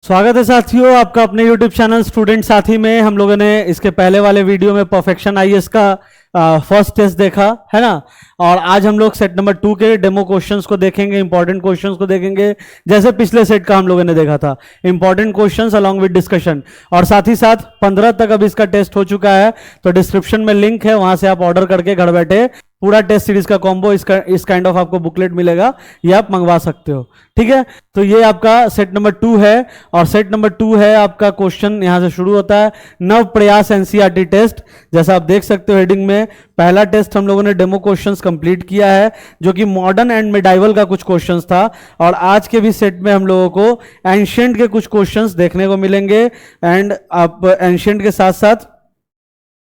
स्वागत है साथियों आपका अपने YouTube चैनल स्टूडेंट साथी में। हम लोगों ने इसके पहले वाले वीडियो में परफेक्शन आईएएस का फर्स्ट टेस्ट देखा है ना, और आज हम लोग सेट नंबर 2 के डेमो क्वेश्चंस को देखेंगे, इंपॉर्टेंट क्वेश्चंस को देखेंगे जैसे पिछले सेट का हम लोगों ने देखा था, important questions along with discussion. और साथ ही साथ 15 तक अब इसका टेस्ट हो चुका है, तो डिस्क्रिप्शन में लिंक है, वहां से आप ऑर्डर करके घर बैठे पूरा टेस्ट सीरीज का कॉम्बो इस काइंड ऑफ आपको बुकलेट मिलेगा, ये आप मंगवा सकते हो। ठीक है, तो ये आपका सेट नंबर 2 है, और सेट नंबर 2 है आपका क्वेश्चन यहां से शुरू होता है, नव प्रयास एनसीईआरटी टेस्ट। जैसा आप देख सकते हो हेडिंग में, पहला टेस्ट हम लोगों ने डेमो क्वेश्चंस कंप्लीट किया है, जो कि मॉडर्न एंड मिडाइवल का कुछ क्वेश्चंस था, और आज के भी सेट में हम लोगों को एंशिएंट के कुछ क्वेश्चंस देखने को मिलेंगे, एंड आप एंशिएंट के साथ साथ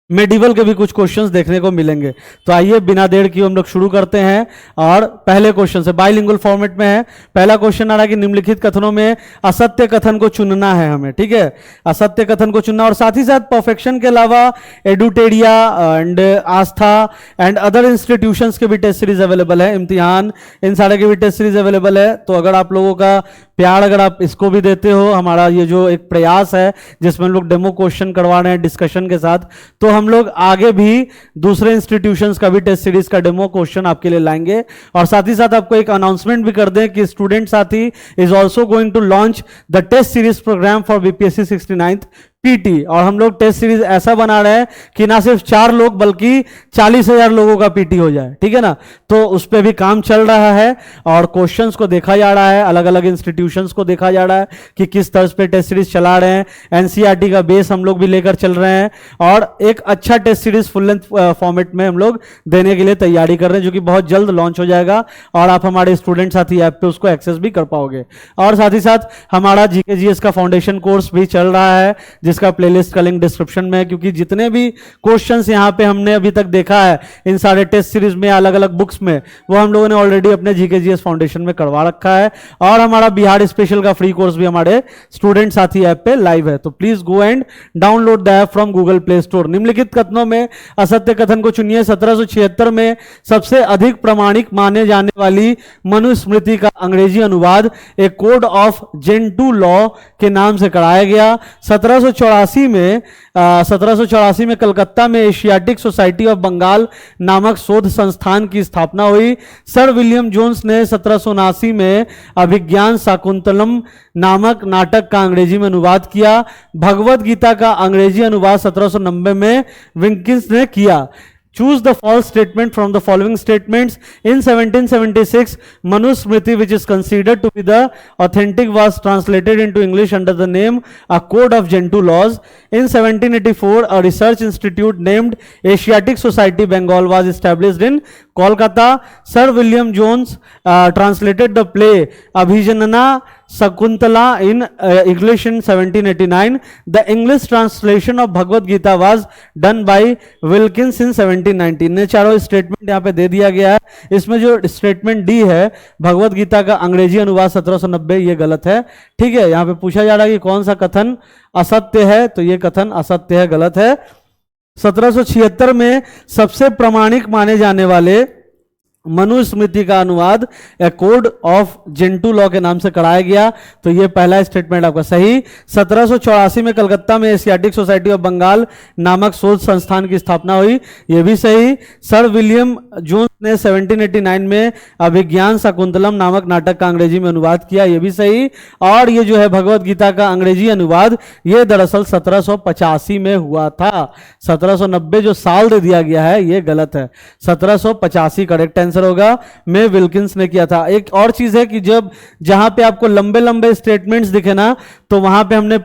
मेडिवल के भी कुछ क्वेश्चंस देखने को मिलेंगे। तो आइए बिना देर किए हम लोग शुरू करते हैं, और पहले क्वेश्चन से बाइलिंगुअल फॉर्मेट में है। पहला क्वेश्चन आ रहा है कि निम्नलिखित कथनों में असत्य कथन को चुनना है हमें। ठीक है, असत्य कथन को चुनना, और साथ ही साथ परफेक्शन के अलावा एडुटेरिया and Astha and other institutions के भी टेस्ट सीरीज अवेलेबल है, इम्तिहान इन सारे के भी टेस्ट सीरीज अवेलेबल है। तो अगर आप लोगों का प्यार अगर आप इसको भी देते हो, हमारा ये जो एक प्रयास है जिसमें हम लोग डेमो क्वेश्चन करवा रहे हैं डिस्कशन के साथ, तो हम लोग आगे भी दूसरे इंस्टीट्यूशंस का भी टेस्ट सीरीज का डेमो क्वेश्चन आपके लिए लाएंगे। और साथ ही साथ आपको एक अनाउंसमेंट भी कर दें कि स्टूडेंट साथी is also going to launch the test series programme for BPSC 69th PT. और हम लोग टेस्ट सीरीज ऐसा बना रहे हैं कि ना सिर्फ 4 लोग बल्कि 40,000 लोगों का पीटी हो जाए। ठीक है ना, तो उस पर भी काम चल रहा है, और क्वेश्चंस को देखा जा रहा है, अलग अलग इंस्टीट्यूशंस को देखा जा रहा है कि किस तर्ज पे टेस्ट सीरीज चला रहे हैं। एनसीईआरटी का बेस हम लोग भी लेकर चल रहे हैं, और एक अच्छा test series full length format में हम लोग देने के लिए तैयारी कर रहे हैं, जो कि बहुत जल्द लॉन्च हो जाएगा, और आप हमारे स्टूडेंट साथी ऐप पे उसको एक्सेस भी कर पाओगे। और साथ ही साथ हमारा जीके का फाउंडेशन कोर्स भी चल रहा है, जिसका प्लेलिस्ट का लिंक डिस्क्रिप्शन में है, क्योंकि जितने भी क्वेश्चंस यहां पे हमने अभी तक देखा है इन सारे टेस्ट सीरीज में अलग अलग बुक्स में, वो हम लोगों ने ऑलरेडी अपने जीके फाउंडेशन में करवा रखा है। और हमारा बिहार स्पेशल का फ्री कोर्स भी हमारे स्टूडेंट साथी ऐप पे लाइव है, तो please go and download the app from Google play store. निम्नलिखित कथनों में असत्य कथन को चुनिए। 1776 में सबसे अधिक प्रमाणिक माने जाने वाली मनुस्मृति का अंग्रेजी अनुवाद एक कोड ऑफ जेंटू लॉ के नाम से कराया गया। 1784 में कलकत्ता में एशियाटिक सोसाइटी ऑफ बंगाल नामक शोध संस्थान की स्थापना हुई। सर विलियम जोन्स ने 1779 में अभिज्ञान शाकुंतलम नामक नाटक का अंग्रेजी में अनुवाद किया। भगवत गीता का अंग्रेजी अनुवाद 1790 में विल्किंस ने किया। Choose the false statement from the following statements. In 1776, Manusmriti, which is considered to be the authentic, was translated into English under the name A Code of Gentoo Laws. In 1784, a research institute named Asiatic Society Bengal was established in Kolkata. Sir William Jones translated the play Abhijanana Sakuntala in English in 1789. The English translation of Bhagavad Gita was done by Wilkins in 1790. ने चारों statement यहाँ पे दे दिया गया है। इसमें जो statement D है भगवत गीता का अंग्रेजी अनुवाद 1790, ये गलत है। ठीक है, यहाँ पे पूछा जा रहा है कि कौन सा कथन असत्य है, तो ये कथन असत्य है, गलत है। 1776 में सबसे प्रामाणिक माने जाने वाले मनुस्मृति का अनुवाद ए कोड ऑफ जेंटू लॉ के नाम से कराया गया, तो ये पहला स्टेटमेंट आपका सही। 1784 में कलकत्ता में एशियाटिक सोसाइटी ऑफ बंगाल नामक शोध संस्थान की स्थापना हुई, ये भी सही। सर विलियम जोन्स ने 1789 में अभिज्ञान शाकुंतलम नामक नाटक का अंग्रेजी में अनुवाद किया, ये भी सही। और ये जो है भगवत गीता का अंग्रेजी अनुवाद, ये दरअसल 1785 में हुआ था। 1790 जो साल दे दिया गया है ये गलत है, 1785 करेक्ट आंसर होगा, में विल्किंस ने किया था। एक और चीज है कि जब जहां पे आपको लंबे लंबे स्टेटमेंट्स दिखे ना, तो वहां पे हमने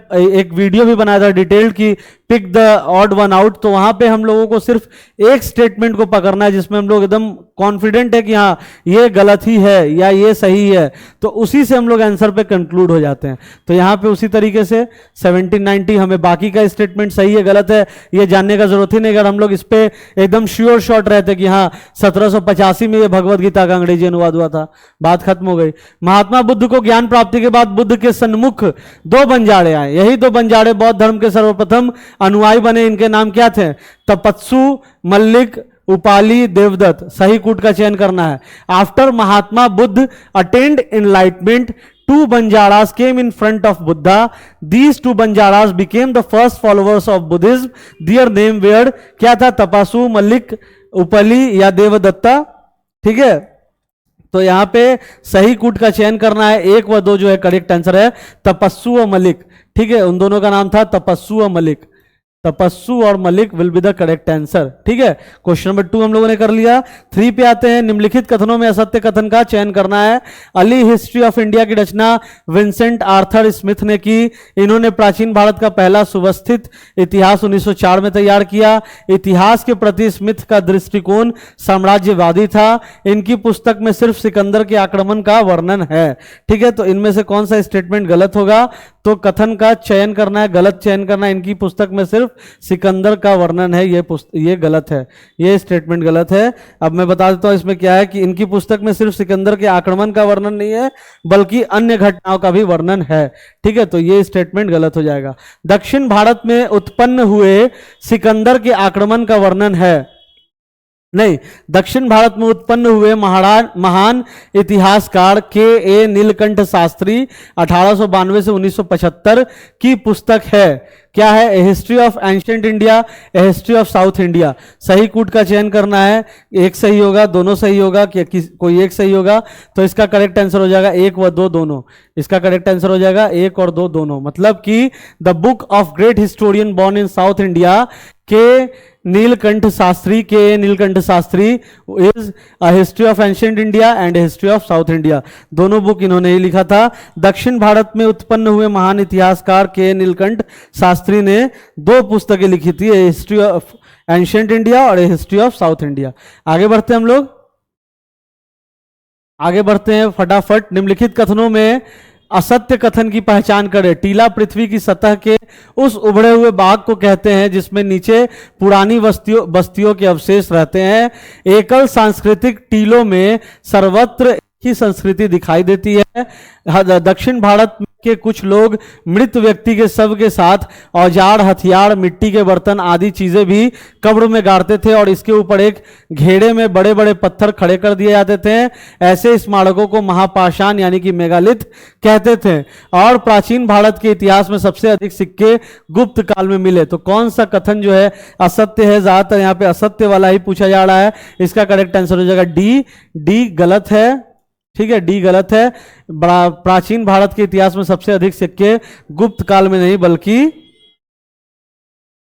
एक वीडियो भी बनाया था डिटेल्ड की pick the odd one out, तो वहां पे हम लोगों को सिर्फ एक स्टेटमेंट को पकड़ना है जिसमें हम लोग एकदम कॉन्फिडेंट है कि हाँ ये गलत ही है या ये सही है, तो उसी से हम लोग आंसर पे कंक्लूड हो जाते हैं। तो यहाँ पे उसी तरीके से 1790 हमें बाकी का स्टेटमेंट सही है गलत है ये जानने का जरूरत ही नहीं, अगर हम लोग इस पे एकदम श्योर शॉट रहते कि हाँ 1785 में ये भगवत गीता का अंग्रेजी अनुवाद हुआ था, बात खत्म हो गई। महात्मा बुद्ध को ज्ञान प्राप्ति के बाद बुद्ध के सन्मुख 2 बंजारे आए, यही 2 बंजारे बौद्ध धर्म के सर्वप्रथम अनुयायी बने। इनके नाम क्या थे? तपस्सु, मल्लिक, उपाली, देवदत्त। सही कूट का चयन करना है। After Mahatma Buddha attend enlightenment two Banjaras came in front of Buddha. These two Banjaras became the first followers of Buddhism. Their name were, क्या था? तपासु, मलिक, उपली या देवदत्ता। ठीक है, तो यहां पे सही कूट का चयन करना है, एक व दो जो है करेक्ट आंसर है तपस्सु व मलिक। ठीक है, उन दोनों का नाम था तपस्सु व मलिक। तपस्सु और Malik will be the correct answer. ठीक है, क्वेश्चन नंबर 2 हम लोगों ने कर लिया। 3 पे आते हैं, निम्नलिखित कथनों में असत्य कथन का चयन करना है। अर्ली हिस्ट्री ऑफ इंडिया की रचना विंसेंट आर्थर स्मिथ ने की। इन्होंने प्राचीन भारत का पहला सुव्यवस्थित इतिहास 1904 में तैयार किया। इतिहास के प्रति स्मिथ का दृष्टिकोण साम्राज्यवादी था। इनकी पुस्तक में सिर्फ सिकंदर के आक्रमण का वर्णन है। ठीक है, तो इनमें से कौन सा स्टेटमेंट गलत होगा? तो कथन का चयन करना है, गलत चयन करना है। इनकी पुस्तक में सिर्फ सिकंदर का वर्णन है, ये गलत है, ये स्टेटमेंट गलत है। अब मैं बता देता हूं इसमें क्या है कि इनकी पुस्तक में सिर्फ सिकंदर के आक्रमण का वर्णन नहीं है, बल्कि अन्य घटनाओं का भी वर्णन है। ठीक है, तो ये स्टेटमेंट गलत हो जाएगा। दक्षिण भारत में उत्पन्न हुए सिकंदर के आक्रमण का वर्णन है, नहीं, दक्षिण भारत में उत्पन्न हुए महान इतिहासकार के नीलकंठ शास्त्री 1892 से 1975 की पुस्तक है। क्या है? A history of ancient India, a history of south India. सही कूट का चयन करना है, एक सही होगा, दोनों सही होगा, कोई एक सही होगा, तो इसका करेक्ट आंसर हो जाएगा 1 व 2 दोनों। इसका करेक्ट आंसर हो जाएगा 1 और 2 दोनों। मतलब कि the book of great historian born in south India के Nilakanta Sastri is a history of ancient India and history of south India. दोनों बुक इन्होंने ही लिखा था। दक्षिण भारत में उत्पन्न हुए महान इतिहासकार के नीलकंठ शास्त्री ने 2 पुस्तकें लिखी थी, हिस्ट्री ऑफ एंशिएंट इंडिया और हिस्ट्री ऑफ साउथ इंडिया। आगे बढ़ते हैं हम लोग, आगे बढ़ते हैं फटाफट। निम्नलिखित कथनों में असत्य कथन की पहचान करें। टीला पृथ्वी की सतह के उस उभड़े हुए भाग को कहते हैं जिसमें नीचे पुरानी बस्तियों के अवशेष रहते हैं। एकल सांस्कृतिक टीलों में सर्वत्र की संस्कृति दिखाई देती है। दक्षिण भारत के कुछ लोग मृत व्यक्ति के शव के साथ औजार, हथियार, मिट्टी के बर्तन आदि चीजें भी कब्र में गाड़ते थे और इसके ऊपर एक घेरे में बड़े बड़े पत्थर खड़े कर दिए जाते थे। ऐसे स्मारकों को महापाषाण यानी कि मेगालिथ कहते थे। और प्राचीन भारत के इतिहास में सबसे अधिक सिक्के गुप्त काल में मिले। तो कौन सा कथन जो है असत्य है? ज्यादातर यहाँ पे असत्य वाला ही पूछा जा रहा है। इसका करेक्ट आंसर हो जाएगा डी गलत है। ठीक है, डी गलत है। प्राचीन भारत के इतिहास में सबसे अधिक सिक्के गुप्त काल में नहीं, बल्कि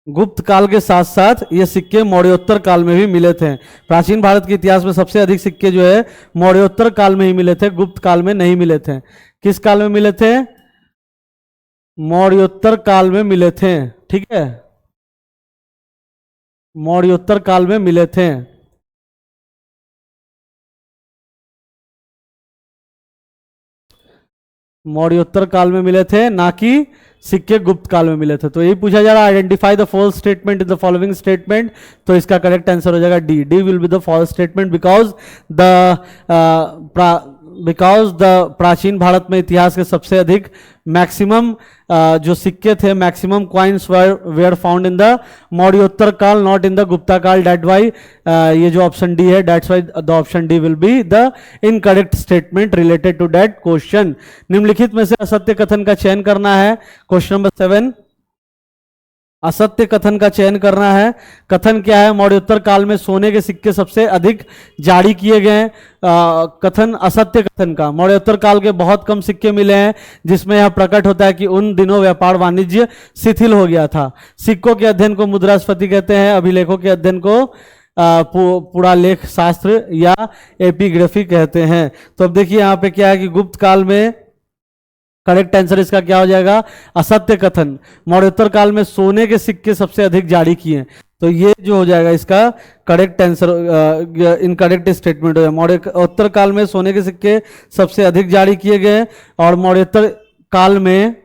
गुप्त काल के साथ साथ ये सिक्के मौर्योत्तर काल में भी मिले थे। प्राचीन भारत के इतिहास में सबसे अधिक सिक्के जो है मौर्योत्तर काल में ही मिले थे, गुप्त काल में नहीं मिले थे। किस काल में मिले थे? मौर्योत्तर काल में मिले थे। ठीक है, मौर्योत्तर काल में मिले थे। मौर्योत्तर काल में मिले थे, ना कि सिक्के गुप्त काल में मिले थे। तो यही पूछा जा रहा है, identify the false statement in the following statement. तो इसका करेक्ट आंसर हो जाएगा D will be the false statement because the प्राचीन भारत में इतिहास के सबसे अधिक मैक्सिमम जो सिक्के थे, maximum coins were found in the मौर्योत्तर काल, नॉट इन द गुप्ता काल। डेट वाई ये जो ऑप्शन डी है, that's why the option D will be the incorrect statement related to that question. निम्नलिखित में से असत्य कथन का चयन करना है। क्वेश्चन नंबर 7, असत्य कथन का चयन करना है। कथन क्या है? मौर्योत्तर काल में सोने के सिक्के सबसे अधिक जारी किए गए। कथन असत्य कथन का, मौर्योत्तर काल के बहुत कम सिक्के मिले हैं, जिसमें यह प्रकट होता है कि उन दिनों व्यापार वाणिज्य शिथिल हो गया था। सिक्कों के अध्ययन को मुद्रास्फीति कहते हैं, अभिलेखों के अध्ययन को पुरालेख शास्त्र या एपिग्राफी कहते हैं। तो अब देखिए यहाँ पे क्या है कि गुप्त काल में करेक्ट आंसर इसका क्या हो जाएगा? असत्य कथन। मौर्योत्तर काल में सोने के सिक्के सबसे अधिक जारी किए, तो ये जो हो जाएगा इसका करेक्ट आंसर, इनकरेक्ट स्टेटमेंट हो जाएगा। मौर्योत्तर काल में सोने के सिक्के सबसे अधिक जारी किए गए और मौर्योत्तर काल में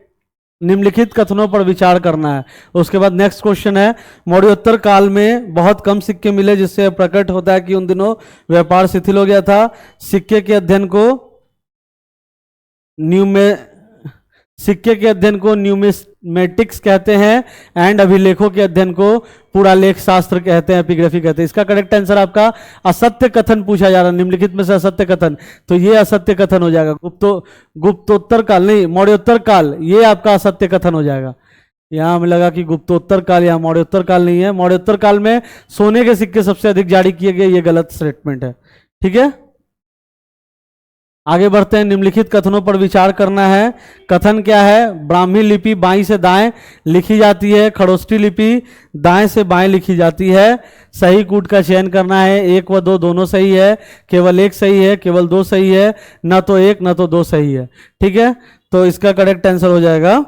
निम्नलिखित कथनों पर विचार करना है। उसके बाद नेक्स्ट क्वेश्चन है, मौर्योत्तर काल में बहुत कम सिक्के मिले, जिससे प्रकट होता है कि उन दिनों व्यापार शिथिल हो गया था। सिक्के के अध्ययन को सिक्के के अध्ययन को न्यूमिस्मेटिक्स कहते हैं एंड अभिलेखों के अध्ययन को पुरालेख शास्त्र कहते हैं, एपिग्राफी कहते हैं। इसका करेक्ट आंसर आपका असत्य कथन पूछा जा रहा है, निम्नलिखित में से असत्य कथन, तो ये असत्य कथन हो जाएगा। गुप्तोत्तर काल नहीं, मौर्योत्तर काल, ये आपका असत्य कथन हो जाएगा। यहां हमें लगा कि गुप्तोत्तर काल या मौर्योत्तर काल नहीं है, मौर्योत्तर काल में सोने के सिक्के सबसे अधिक जारी किए गए, ये गलत स्टेटमेंट है। ठीक है, आगे बढ़ते हैं। निम्नलिखित कथनों पर विचार करना है। कथन क्या है? ब्राह्मी लिपि बाईं से दाएं लिखी जाती है, खड़ोष्ठी लिपि दाएं से बाएं लिखी जाती है। सही कूट का चयन करना है, 1 व 2 दोनों सही है, केवल 1 सही है, केवल 2 सही है, न तो 1 न तो 2 सही है। ठीक है, तो इसका करेक्ट आंसर हो जाएगा,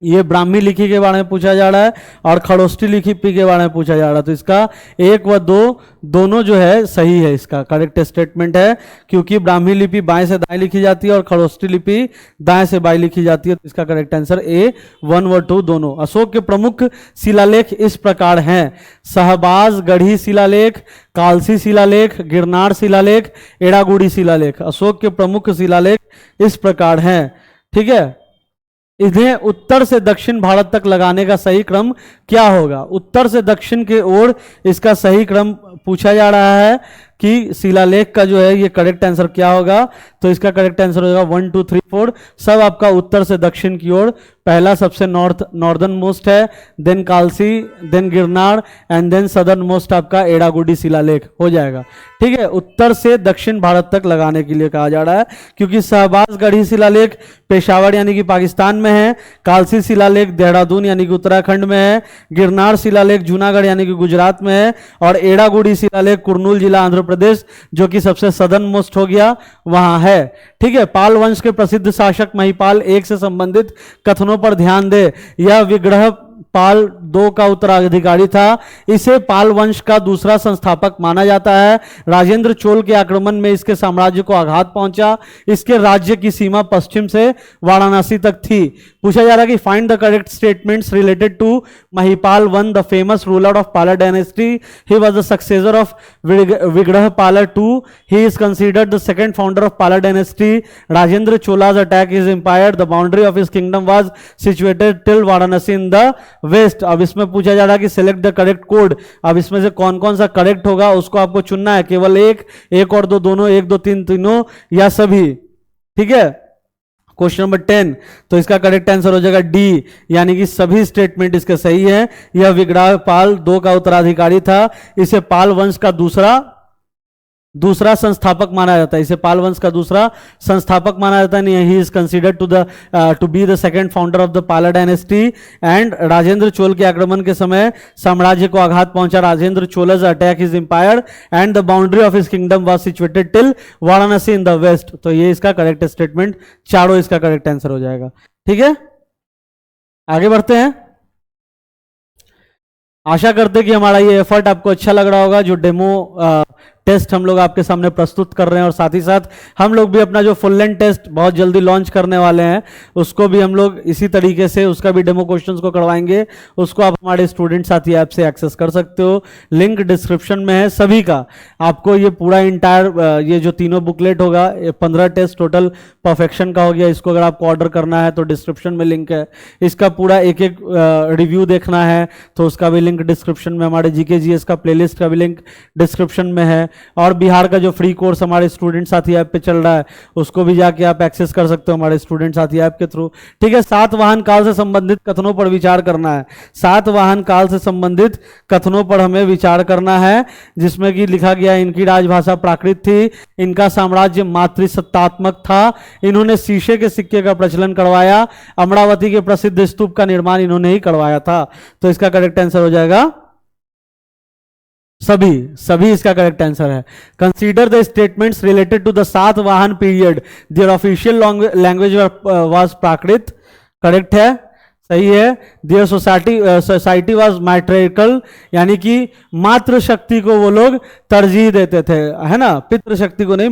ये ब्राह्मी लिपि के बारे में पूछा जा रहा है और खड़ोष्ठी लिपि के बारे में पूछा जा रहा है, तो इसका 1 व 2 दोनों जो है सही है, इसका करेक्ट स्टेटमेंट है, क्योंकि ब्राह्मी लिपि बाएं से दाएं लिखी जाती है और खड़ोष्ठी लिपि दाएं से बाएं लिखी जाती है, तो इसका करेक्ट आंसर ए 1 व 2 दोनों। अशोक के प्रमुख शिलालेख इस प्रकार हैं: शहबाज गढ़ी शिलालेख, कालसी शिलालेख, गिरनार शिलालेख, एड़ागुड़ी शिलालेख। अशोक के प्रमुख शिलालेख इस प्रकार हैं। ठीक है, इन्हें उत्तर से दक्षिण भारत तक लगाने का सही क्रम क्या होगा? उत्तर से दक्षिण के ओर इसका सही क्रम पूछा जा रहा है कि शिलालेख का जो है ये करेक्ट आंसर क्या होगा, तो इसका करेक्ट आंसर होगा 1 2 3 4 सब आपका उत्तर से दक्षिण की ओर। पहला सबसे नॉर्दर्न मोस्ट है, then Kalsi, then Girnar and then southern most आपका एड़ागुडी शिलालेख हो जाएगा। ठीक है, उत्तर से दक्षिण भारत तक लगाने के लिए कहा जा रहा है, क्योंकि शहबाज गढ़ी शिलालेख पेशावर यानी कि पाकिस्तान में है, कालसी शिलालेख देहरादून यानी कि उत्तराखंड में है, गिरनार शिलालेख जूनागढ़ यानी कि गुजरात में है, और एड़ागुड़ी शिलालेख कुर्नूल जिला आंध्र प्रदेश जो कि सबसे सदर्न मोस्ट हो गया वहां है। ठीक है, पाल वंश के प्रसिद्ध शासक महिपाल 1 से संबंधित कथनों पर ध्यान दे। यह विग्रह पाल 2 का उत्तराधिकारी था। इसे पाल वंश का दूसरा संस्थापक माना जाता है। राजेंद्र चोल के आक्रमण में इसके साम्राज्य को आघात पहुंचा। इसके राज्य की सीमा पश्चिम से वाराणसी तक थी। पूछा जा रहा है कि find the correct statements related to Mahipal one, the famous ruler of Pala dynasty. He was the successor of Vigraha Pala 2। He is considered the second founder of Pala dynasty. Rajendra Chola's attack his empire. The boundary of his kingdom was situated till Varanasi in the west. अब इसमें पूछा जा रहा है कि select the correct code. अब इसमें से कौन कौन सा करेक्ट होगा उसको आपको चुनना है, केवल एक और दो दोनों, 1 2 3 तीनों या सभी। ठीक है, क्वेश्चन नंबर 10, तो इसका करेक्ट आंसर हो जाएगा डी, यानी कि सभी स्टेटमेंट इसके सही है। यह विग्रह पाल 2 का उत्तराधिकारी था। इसे पाल वंश का दूसरा संस्थापक माना जाता है। इसे पाल वंश का दूसरा संस्थापक माना जाता है। He is considered to be the second founder of the Pala dynasty. And Rajendra Chola के आक्रमण के समय साम्राज्य को आघात पहुंचा। Rajendra Chola's attack his empire and the boundary of his kingdom was situated till Varanasi in the west. तो ये इसका करेक्ट स्टेटमेंट, चारों इसका करेक्ट आंसर हो जाएगा। ठीक है, आगे बढ़ते हैं। आशा करते हैं कि हमारा ये एफर्ट आपको अच्छा लग रहा होगा, जो डेमो टेस्ट हम लोग आपके सामने प्रस्तुत कर रहे हैं, और साथ ही साथ हम लोग भी अपना जो फुल लेंथ टेस्ट बहुत जल्दी लॉन्च करने वाले हैं उसको भी हम लोग इसी तरीके से उसका भी डेमो क्वेश्चंस को करवाएंगे। उसको आप हमारे स्टूडेंट साथी ऐप से एक्सेस कर सकते हो, लिंक डिस्क्रिप्शन में है सभी का। आपको ये पूरा इंटायर ये जो तीनों बुकलेट होगा, 15 टेस्ट टोटल परफेक्शन का हो गया, इसको अगर आपको ऑर्डर करना है तो डिस्क्रिप्शन में लिंक है। इसका पूरा एक एक रिव्यू देखना है तो उसका भी लिंक डिस्क्रिप्शन में, हमारे जीके जीएस का प्लेलिस्ट का भी लिंक डिस्क्रिप्शन में है, और बिहार का जो फ्री कोर्स हमारे स्टूडेंट साथी ऐप पे चल रहा है उसको भी जाके आप एक्सेस कर सकते हो हमारे स्टूडेंट साथी ऐप के थ्रू। ठीक है, सातवाहन काल से संबंधित कथनों पर विचार करना है। सातवाहन काल से संबंधित कथनों पर हमें विचार करना है, जिसमें कि लिखा गया इनकी राजभाषा प्राकृत थी, इनका साम्राज्य मातृसत्तात्मक था, इन्होंने शीशे के सिक्के का प्रचलन करवाया, अमरावती के प्रसिद्ध स्तूप का निर्माण इन्होंने ही करवाया था। तो इसका करेक्ट आंसर हो जाएगा सभी इसका करेक्ट आंसर है। Consider the statements related to the Satavahana period, their official language was Prakrit, correct है, सही है। देयर सोसाइटी वाज मैट्रिकल, यानी कि मातृशक्ति को वो लोग तरजीह देते थे, है ना, पितृशक्ति को नहीं,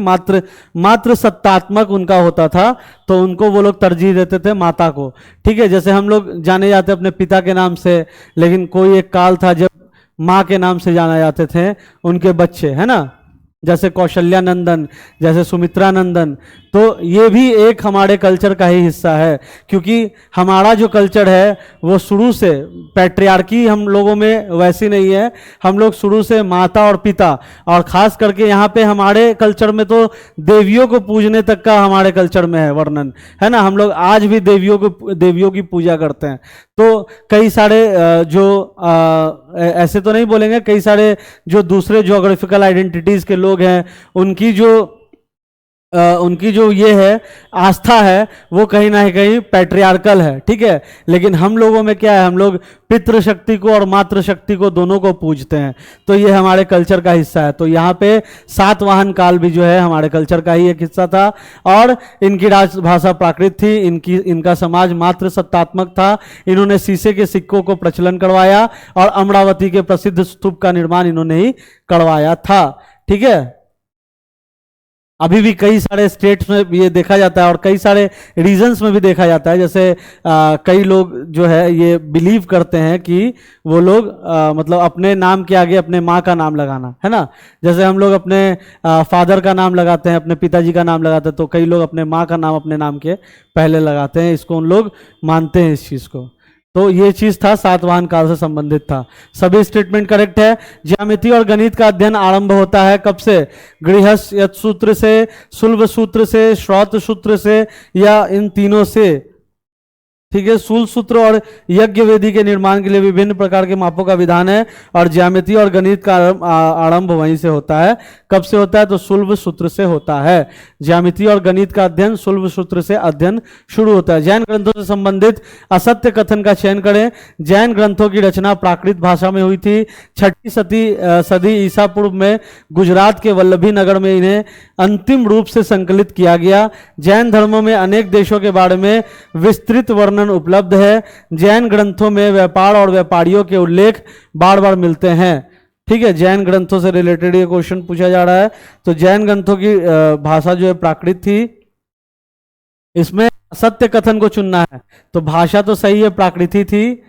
मातृ सत्तात्मक उनका होता था, तो उनको वो लोग तरजीह देते थे माता को। ठीक है, जैसे हम लोग जाने जाते अपने पिता के नाम से, लेकिन कोई एक काल था जब माँ के नाम से जाना जाते थे उनके बच्चे, है ना। जैसे कौशल्या नंदन, जैसे सुमित्रा नंदन। तो ये भी एक हमारे कल्चर का ही हिस्सा है, क्योंकि हमारा जो कल्चर है वो शुरू से पैट्रियार्की हम लोगों में वैसी नहीं है। हम लोग शुरू से माता और पिता, और खास करके यहाँ पे हमारे कल्चर में तो देवियों को पूजने तक का हमारे कल्चर में है वर्णन, है ना। हम लोग आज भी देवियों की पूजा करते हैं। तो कई सारे ऐसे तो नहीं बोलेंगे, कई सारे जो दूसरे ज्योग्राफिकल आइडेंटिटीज के लोग हैं, उनकी जो ये है आस्था है वो कहीं ना कहीं पैट्रियार्कल है, ठीक है। लेकिन हम लोगों में क्या है, हम लोग पितृशक्ति को और मातृशक्ति को दोनों को पूजते हैं। तो ये हमारे कल्चर का हिस्सा है। तो यहाँ पे सातवाहन काल भी जो है हमारे कल्चर का ही एक हिस्सा था, और इनकी राजभाषा प्राकृत थी, इनका समाज मातृ सत्तात्मक था। इन्होंने शीशे के सिक्कों को प्रचलन करवाया, और अमरावती के प्रसिद्ध स्तूप का निर्माण इन्होंने ही करवाया था, ठीक है। अभी भी कई सारे स्टेट्स में ये देखा जाता है, और कई सारे रीजन्स में भी देखा जाता है। जैसे कई लोग जो है ये बिलीव करते हैं कि वो लोग मतलब अपने नाम के आगे अपने माँ का नाम लगाना, है ना। जैसे हम लोग अपने फादर का नाम लगाते हैं, अपने पिताजी का नाम लगाते हैं, तो कई लोग अपने माँ का नाम अपने नाम के पहले लगाते हैं। इसको उन लोग मानते हैं, इस चीज़ को। तो ये चीज था, सातवाहन काल से संबंधित था। सभी स्टेटमेंट करेक्ट है। ज्यामिति और गणित का अध्ययन आरंभ होता है कब से? गृहस्थ यत सूत्र से, सुलभ सूत्र से, श्रौत सूत्र से, या इन तीनों से, ठीक है। शूल सूत्र और यज्ञ वेदी के निर्माण के लिए विभिन्न प्रकार के मापों का विधान है, और ज्यामिति और गणित का आरंभ वहीं से होता है। कब से होता है? तो सुलभ सूत्र से होता है। ज्यामिति और गणित का अध्ययन सुलभ सूत्र से अध्ययन शुरू होता है। जैन ग्रंथों से संबंधित असत्य कथन का चयन करें। जैन ग्रंथों की रचना प्राकृत भाषा में हुई थी। 6ठी सदी ईसा पूर्व में गुजरात के वल्लभी नगर में इन्हें अंतिम रूप से संकलित किया गया। जैन धर्मों में अनेक देशों के बारे में विस्तृत वर्णन उपलब्ध है। जैन ग्रंथों में व्यापार और व्यापारियों के उल्लेख बार बार मिलते हैं, ठीक है। जैन ग्रंथों से रिलेटेड ये क्वेश्चन पूछा जा रहा है। तो जैन ग्रंथों की भाषा जो है प्राकृत थी। इसमें सत्य कथन को चुनना है, तो भाषा तो सही है, प्राकृति थी,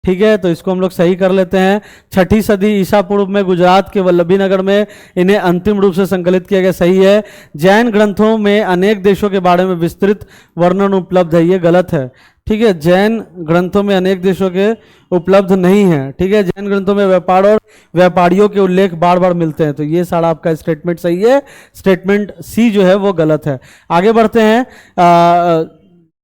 ठीक है। तो इसको हम लोग सही कर लेते हैं। 6ठी सदी ईसा पूर्व में गुजरात के वल्लभी नगर में इन्हें अंतिम रूप से संकलित किया गया, सही है। जैन ग्रंथों में अनेक देशों के बारे में विस्तृत वर्णन उपलब्ध है, ये गलत है, ठीक है। जैन ग्रंथों में अनेक देशों के उपलब्ध नहीं है, ठीक है। जैन ग्रंथों में व्यापार और व्यापारियों के उल्लेख बार बार मिलते हैं, तो ये सारा आपका स्टेटमेंट सही है। स्टेटमेंट सी जो है वो गलत है। आगे बढ़ते हैं।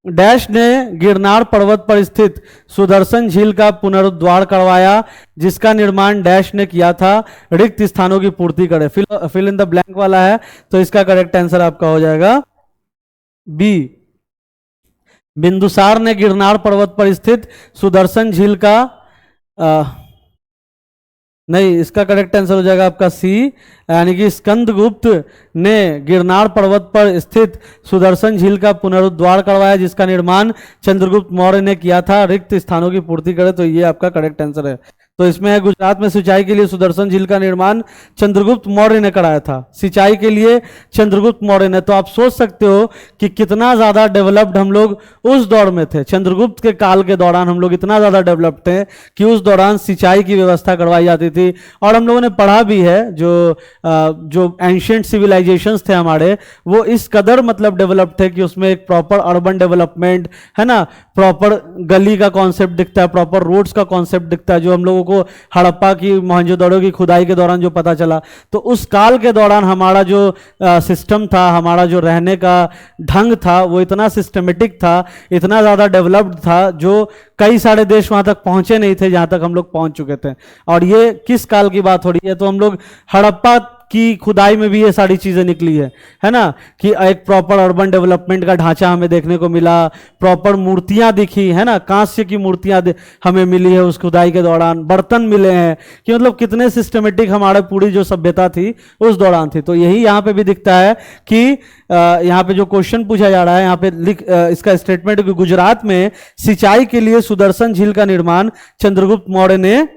डैश ने गिरनार पर्वत पर स्थित सुदर्शन झील का पुनरुद्धार करवाया, जिसका निर्माण डैश ने किया था। रिक्त स्थानों की पूर्ति करे। फिल इन द ब्लैंक वाला है, तो इसका करेक्ट आंसर आपका हो जाएगा बी। बिंदुसार ने गिरनार पर्वत पर स्थित सुदर्शन झील का नहीं, इसका करेक्ट आंसर हो जाएगा आपका सी, यानी कि स्कंदगुप्त ने गिरनार पर्वत पर स्थित सुदर्शन झील का पुनरुद्धार करवाया, जिसका निर्माण चंद्रगुप्त मौर्य ने किया था। रिक्त स्थानों की पूर्ति करे, तो ये आपका करेक्ट आंसर है। तो इसमें है गुजरात में सिंचाई के लिए सुदर्शन झील का निर्माण चंद्रगुप्त मौर्य ने कराया था। सिंचाई के लिए चंद्रगुप्त मौर्य ने। तो आप सोच सकते हो कि कितना ज्यादा डेवलप्ड हम लोग उस दौर में थे। चंद्रगुप्त के काल के दौरान हम लोग इतना ज्यादा डेवलप्ड थे कि उस दौरान सिंचाई की व्यवस्था करवाई जाती थी। और हम लोगों ने पढ़ा भी है, जो एंशिएंट सिविलाइजेशंस थे हमारे, वो इस कदर मतलब डेवलप्ड थे कि उसमें एक प्रॉपर अर्बन डेवलपमेंट है ना, प्रॉपर गली का कॉन्सेप्ट दिखता है, प्रॉपर रोड्स का कॉन्सेप्ट दिखता है, जो हम लोगों को हड़प्पा की मोहनजोदड़ो की खुदाई के दौरान जो पता चला। तो उस काल के दौरान हमारा जो सिस्टम था, हमारा जो रहने का ढंग था, वो इतना सिस्टमेटिक था, इतना ज़्यादा डेवलप्ड था, जो कई सारे देश वहां तक पहुंचे नहीं थे जहां तक हम लोग पहुंच चुके थे। और ये किस काल की बात हो रही है? तो हम लोग हड़प्पा की खुदाई में भी ये सारी चीजें निकली है ना, कि एक प्रॉपर अर्बन डेवलपमेंट का ढांचा हमें देखने को मिला, प्रॉपर मूर्तियां दिखी है ना, कांस्य की मूर्तियां हमें मिली है उस खुदाई के दौरान, बर्तन मिले हैं, कि मतलब कितने सिस्टमेटिक हमारे पूरी जो सभ्यता थी उस दौरान थी। तो यही यहाँ पे भी दिखता है कि यहाँ पे जो क्वेश्चन पूछा जा रहा है, यहाँ पे इसका स्टेटमेंट कि गुजरात में सिंचाई के लिए सुदर्शन झील का निर्माण चंद्रगुप्त मौर्य ने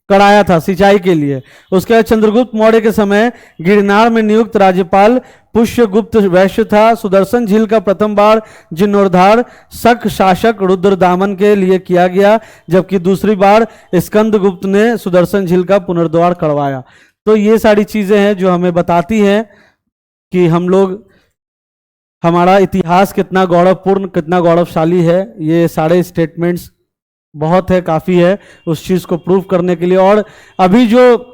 कराया था, सिंचाई के लिए। उसके बाद चंद्रगुप्त मौर्य के समय गिरनार में नियुक्त राज्यपाल पुष्यगुप्त वैश्य था। सुदर्शन झील का प्रथम बार जीर्णोद्धार शक शासक रुद्रदामन के लिए किया गया, जबकि दूसरी बार स्कंदगुप्त ने सुदर्शन झील का पुनरुद्धार करवाया। तो ये सारी चीजें हैं जो हमें बताती हैं कि हम लोग, हमारा इतिहास कितना गौरवपूर्ण, कितना गौरवशाली है। ये सारे स्टेटमेंट्स बहुत है, काफी है उस चीज को प्रूव करने के लिए। और अभी जो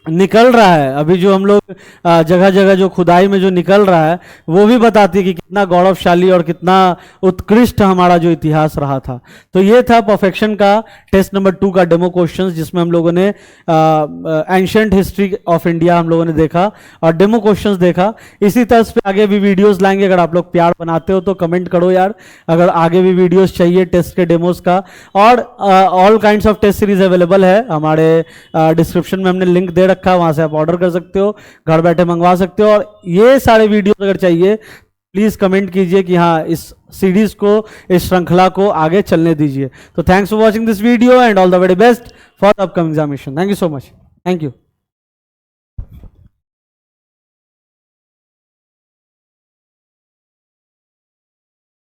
निकल रहा है, अभी जो हम लोग जगह जगह जो खुदाई में जो निकल रहा है, वो भी बताती है कि कितना गौरवशाली और कितना उत्कृष्ट हमारा जो इतिहास रहा था। तो ये था परफेक्शन का टेस्ट नंबर 2 का डेमो क्वेश्चंस, जिसमें हम लोगों ने एंशिएंट हिस्ट्री ऑफ इंडिया हम लोगों ने देखा और डेमो क्वेश्चंस देखा। इसी तरह पे आगे भी वीडियोस लाएंगे। अगर आप लोग प्यार बनाते हो तो कमेंट करो यार, अगर आगे भी वीडियोस चाहिए टेस्ट के डेमोस का। और all kinds of test series available है हमारे डिस्क्रिप्शन में, हमने लिंक दे रखा है, वहां से आप ऑर्डर कर सकते हो, घर बैठे मंगवा सकते हो। और ये सारे वीडियो अगर चाहिए प्लीज कमेंट कीजिए कि हाँ इस सीरीज को, इस श्रृंखला को आगे चलने दीजिए। तो thanks for watching this video and all the very best for the upcoming examination. Thank you so much. Thank you.